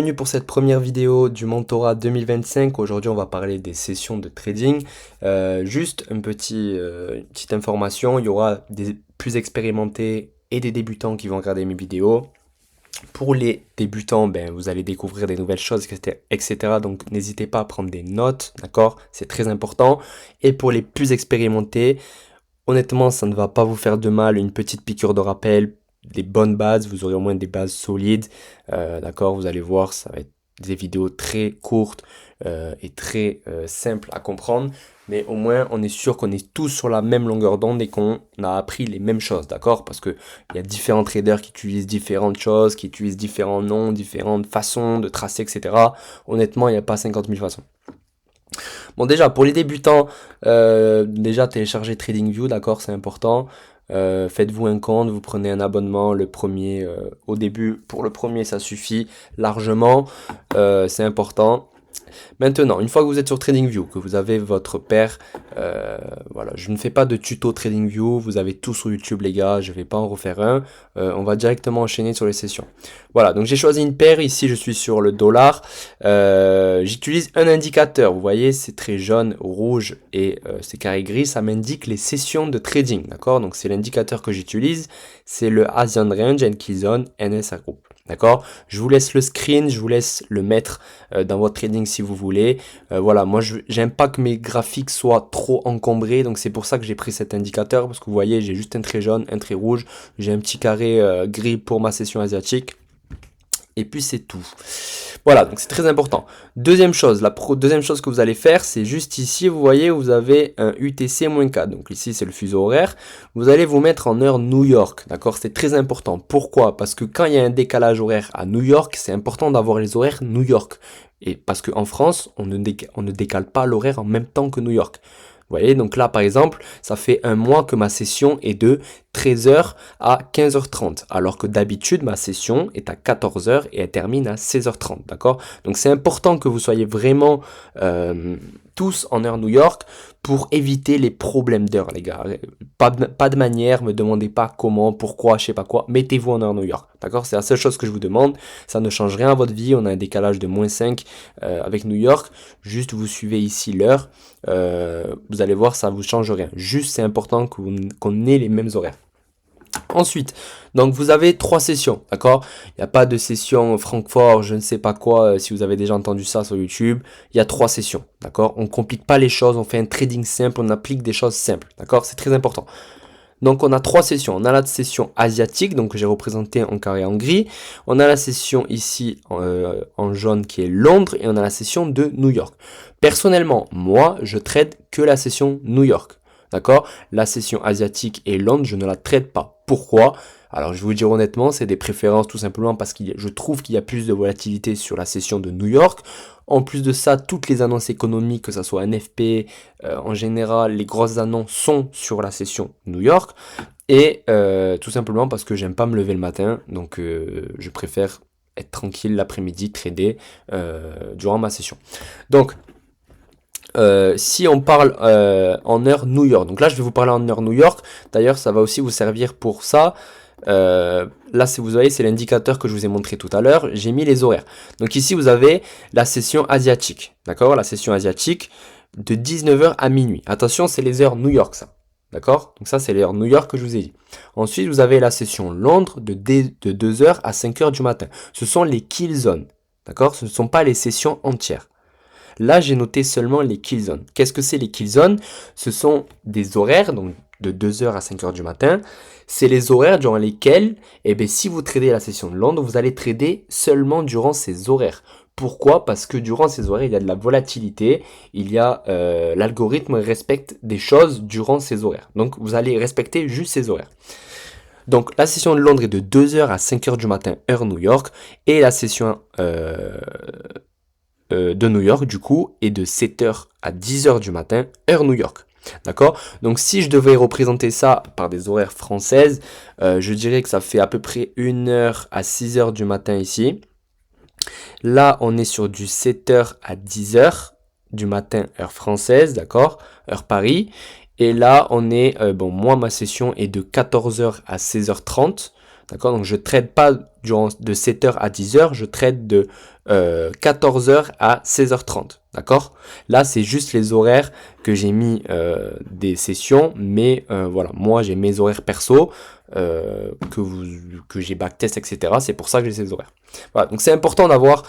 Bienvenue pour cette première vidéo du mentorat 2025. Aujourd'hui, on va parler des sessions de trading. Juste une petite information, il y aura des plus expérimentés et des débutants qui vont regarder mes vidéos. Pour les débutants, vous allez découvrir des nouvelles choses, etc. Donc, n'hésitez pas à prendre des notes, d'accord? C'est très important. Et pour les plus expérimentés, honnêtement, ça ne va pas vous faire de mal, une petite piqûre de rappel, des bonnes bases, vous aurez au moins des bases solides, d'accord, vous allez voir, ça va être des vidéos très courtes et très simples à comprendre, mais au moins on est sûr qu'on est tous sur la même longueur d'onde et qu'on a appris les mêmes choses, d'accord, parce que il y a différents traders qui utilisent différentes choses, qui utilisent différents noms, différentes façons de tracer, etc. Honnêtement, il n'y a pas 50 000 façons. Bon, déjà, pour les débutants, déjà téléchargez TradingView, d'accord, c'est important. Faites-vous un compte, vous prenez un abonnement, le premier, au début, pour le premier, ça suffit largement, c'est important. Maintenant, une fois que vous êtes sur TradingView, que vous avez votre paire, voilà, je ne fais pas de tuto TradingView, vous avez tout sur YouTube les gars, je ne vais pas en refaire un, on va directement enchaîner sur les sessions. Voilà, donc j'ai choisi une paire, ici je suis sur le dollar, j'utilise un indicateur, vous voyez c'est très jaune, rouge et c'est carré gris, ça m'indique les sessions de trading, d'accord, donc c'est l'indicateur que j'utilise, c'est le Asian Range and Key Zone NSA Group. D'accord, je vous laisse le screen, je vous laisse le mettre dans votre trading si vous voulez. Voilà, moi j'aime pas que mes graphiques soient trop encombrés, donc c'est pour ça que j'ai pris cet indicateur, parce que vous voyez j'ai juste un trait jaune, un trait rouge, j'ai un petit carré gris pour ma session asiatique. Et puis c'est tout. Voilà, donc c'est très important. Deuxième chose, deuxième chose que vous allez faire, c'est juste ici, vous voyez, vous avez un UTC-4. Donc ici, c'est le fuseau horaire. Vous allez vous mettre en heure New York, d'accord? C'est très important. Pourquoi? Parce que quand il y a un décalage horaire à New York, c'est important d'avoir les horaires New York. Et parce qu'en France, on ne décale pas l'horaire en même temps que New York. Vous voyez, donc là, par exemple, ça fait un mois que ma session est de 13h à 15h30, alors que d'habitude, ma session est à 14h et elle termine à 16h30, d'accord? Donc, c'est important que vous soyez vraiment tous en heure New York pour éviter les problèmes d'heure, les gars. Pas de manière, me demandez pas comment, pourquoi, je sais pas quoi, mettez-vous en heure New York, d'accord? C'est la seule chose que je vous demande, ça ne change rien à votre vie, on a un décalage de -5 avec New York, juste vous suivez ici l'heure, vous allez voir, ça vous change rien, juste c'est important qu'on ait les mêmes horaires. Ensuite, donc vous avez 3 sessions, d'accord? Il n'y a pas de session Francfort, je ne sais pas quoi, si vous avez déjà entendu ça sur YouTube. Il y a 3 sessions, d'accord? On ne complique pas les choses, on fait un trading simple, on applique des choses simples, d'accord? C'est très important. Donc on a 3 sessions. On a la session asiatique, donc que j'ai représenté en carré en gris. On a la session ici en jaune qui est Londres et on a la session de New York. Personnellement, moi, je trade que la session New York. D'accord? La session asiatique et Londres, je ne la traite pas. Pourquoi? Alors, je vais vous dire honnêtement, c'est des préférences tout simplement parce que je trouve qu'il y a plus de volatilité sur la session de New York. En plus de ça, toutes les annonces économiques, que ce soit NFP, en général, les grosses annonces sont sur la session New York. Et tout simplement parce que j'aime pas me lever le matin, donc je préfère être tranquille l'après-midi, trader durant ma session. Donc, si on parle en heure New York, donc là je vais vous parler en heure New York, d'ailleurs ça va aussi vous servir pour ça. Là si vous voyez c'est l'indicateur que je vous ai montré tout à l'heure, j'ai mis les horaires. Donc ici vous avez la session asiatique, d'accord, la session asiatique de 19h à minuit. Attention, c'est les heures New York ça, d'accord, donc ça c'est les heures New York que je vous ai dit. Ensuite vous avez la session Londres de 2h à 5h du matin. Ce sont les kill zones, d'accord, ce ne sont pas les sessions entières. Là, j'ai noté seulement les kill zones. Qu'est-ce que c'est les kill zones? Ce sont des horaires, donc de 2h à 5h du matin. C'est les horaires durant lesquels, si vous tradez la session de Londres, vous allez trader seulement durant ces horaires. Pourquoi? Parce que durant ces horaires, il y a de la volatilité, il y a l'algorithme respecte des choses durant ces horaires. Donc, vous allez respecter juste ces horaires. Donc, la session de Londres est de 2h à 5h du matin, heure New York, et la session de New York du coup est de 7h à 10h du matin heure New York, d'accord? Donc si je devais représenter ça par des horaires françaises, je dirais que ça fait à peu près 1h à 6h du matin ici. Là on est sur du 7h à 10h du matin heure française, d'accord, heure Paris. Et là on est, moi ma session est de 14h à 16h30, D'accord? Donc je trade pas de 7h à 10h, je trade de 14h à 16h30. D'accord? Là, c'est juste les horaires que j'ai mis des sessions, mais voilà, moi j'ai mes horaires perso que j'ai backtest, etc. C'est pour ça que j'ai ces horaires. Voilà, donc c'est important d'avoir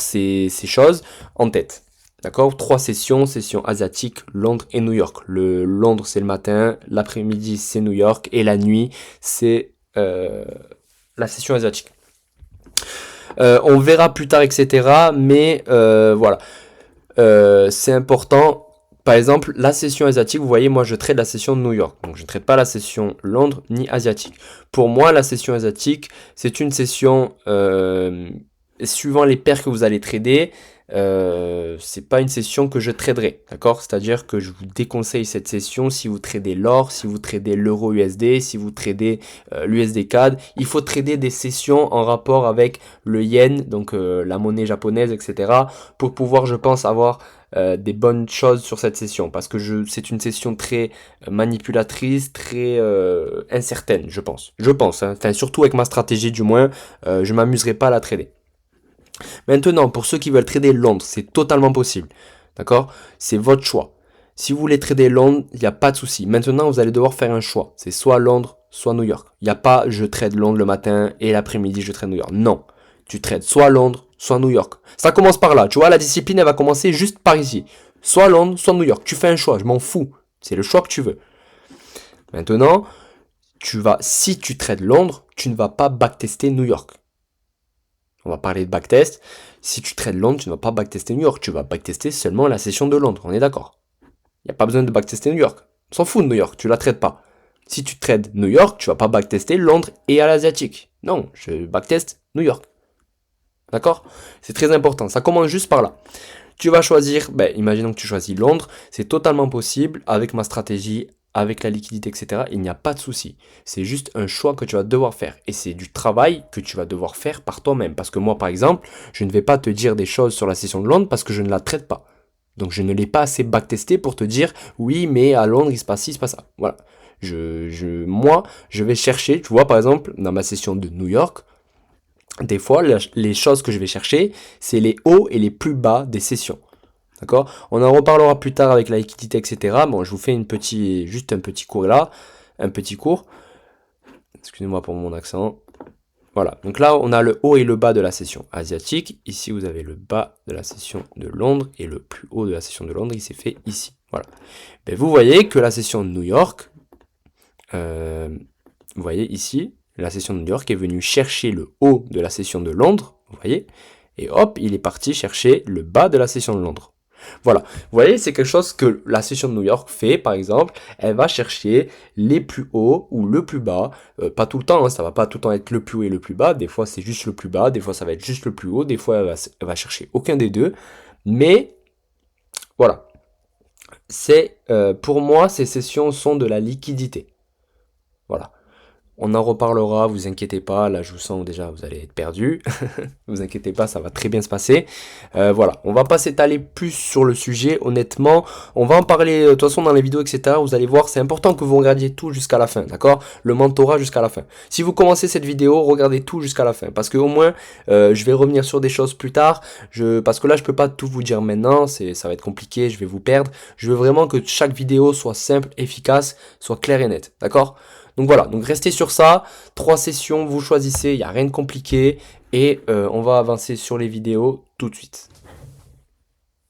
ces choses en tête. D'accord? 3 sessions, session asiatique, Londres et New York. Le Londres, c'est le matin, l'après-midi, c'est New York, et la nuit, c'est la session asiatique. On verra plus tard, etc. Mais voilà, c'est important. Par exemple, la session asiatique, vous voyez, moi je traite la session New York. Donc je ne traite pas la session Londres ni asiatique. Pour moi, la session asiatique, c'est une session suivant les paires que vous allez trader. C'est pas une session que je traderai, d'accord? C'est-à-dire que je vous déconseille cette session si vous tradez l'or, si vous tradez l'euro USD, si vous tradez l'USD CAD. Il faut trader des sessions en rapport avec le yen, donc la monnaie japonaise, etc. pour pouvoir, je pense, avoir des bonnes choses sur cette session, parce que c'est une session très manipulatrice, très incertaine, je pense. Hein. Enfin, surtout avec ma stratégie, du moins, je m'amuserai pas à la trader. Maintenant, pour ceux qui veulent trader Londres, c'est totalement possible. D'accord? C'est votre choix. Si vous voulez trader Londres, il n'y a pas de souci. Maintenant, vous allez devoir faire un choix. C'est soit Londres, soit New York. Il n'y a pas je trade Londres le matin et l'après-midi je trade New York. Non. Tu trades soit Londres, soit New York. Ça commence par là. Tu vois, la discipline, elle va commencer juste par ici. Soit Londres, soit New York. Tu fais un choix. Je m'en fous. C'est le choix que tu veux. Maintenant, si tu trades Londres, tu ne vas pas backtester New York. On va parler de backtest. Si tu trades Londres, tu ne vas pas backtester New York. Tu vas backtester seulement la session de Londres. On est d'accord? Il n'y a pas besoin de backtester New York. On s'en fout de New York. Tu la trades pas. Si tu trades New York, tu vas pas backtester Londres et à l'asiatique. Non, je backteste New York. D'accord? C'est très important. Ça commence juste par là. Tu vas choisir, imaginons que tu choisis Londres. C'est totalement possible avec ma stratégie, avec la liquidité, etc. Il n'y a pas de souci. C'est juste un choix que tu vas devoir faire. Et c'est du travail que tu vas devoir faire par toi-même. Parce que moi, par exemple, je ne vais pas te dire des choses sur la session de Londres parce que je ne la traite pas. Donc je ne l'ai pas assez backtesté pour te dire, oui, mais à Londres, il se passe ci, il se passe ça. Voilà. Moi, je vais chercher, tu vois, par exemple, dans ma session de New York, des fois, les choses que je vais chercher, c'est les hauts et les plus bas des sessions. D'accord? On en reparlera plus tard avec la liquidité, etc. Bon, je vous fais juste un petit cours là. Un petit cours. Excusez-moi pour mon accent. Voilà. Donc là, on a le haut et le bas de la session asiatique. Ici, vous avez le bas de la session de Londres. Et le plus haut de la session de Londres, il s'est fait ici. Voilà. Mais vous voyez que la session de New York, vous voyez ici, la session de New York est venue chercher le haut de la session de Londres. Vous voyez? Et hop, il est parti chercher le bas de la session de Londres. Voilà, vous voyez, c'est quelque chose que la session de New York fait, par exemple, elle va chercher les plus hauts ou le plus bas, pas tout le temps, hein, ça va pas tout le temps être le plus haut et le plus bas, des fois c'est juste le plus bas, des fois ça va être juste le plus haut, des fois elle va chercher aucun des deux, mais voilà, pour moi, ces sessions sont de la liquidité, voilà. On en reparlera, vous inquiétez pas, là je vous sens déjà vous allez être perdu, vous inquiétez pas, ça va très bien se passer. Voilà, on va pas s'étaler plus sur le sujet, honnêtement, on va en parler de toute façon dans les vidéos, etc. Vous allez voir, c'est important que vous regardiez tout jusqu'à la fin, d'accord? Le mentorat jusqu'à la fin. Si vous commencez cette vidéo, regardez tout jusqu'à la fin, parce que au moins, je vais revenir sur des choses plus tard, parce que là je peux pas tout vous dire maintenant, ça va être compliqué, je vais vous perdre. Je veux vraiment que chaque vidéo soit simple, efficace, soit claire et nette, d'accord? Donc voilà, donc restez sur ça, 3 sessions, vous choisissez, il n'y a rien de compliqué, et on va avancer sur les vidéos tout de suite.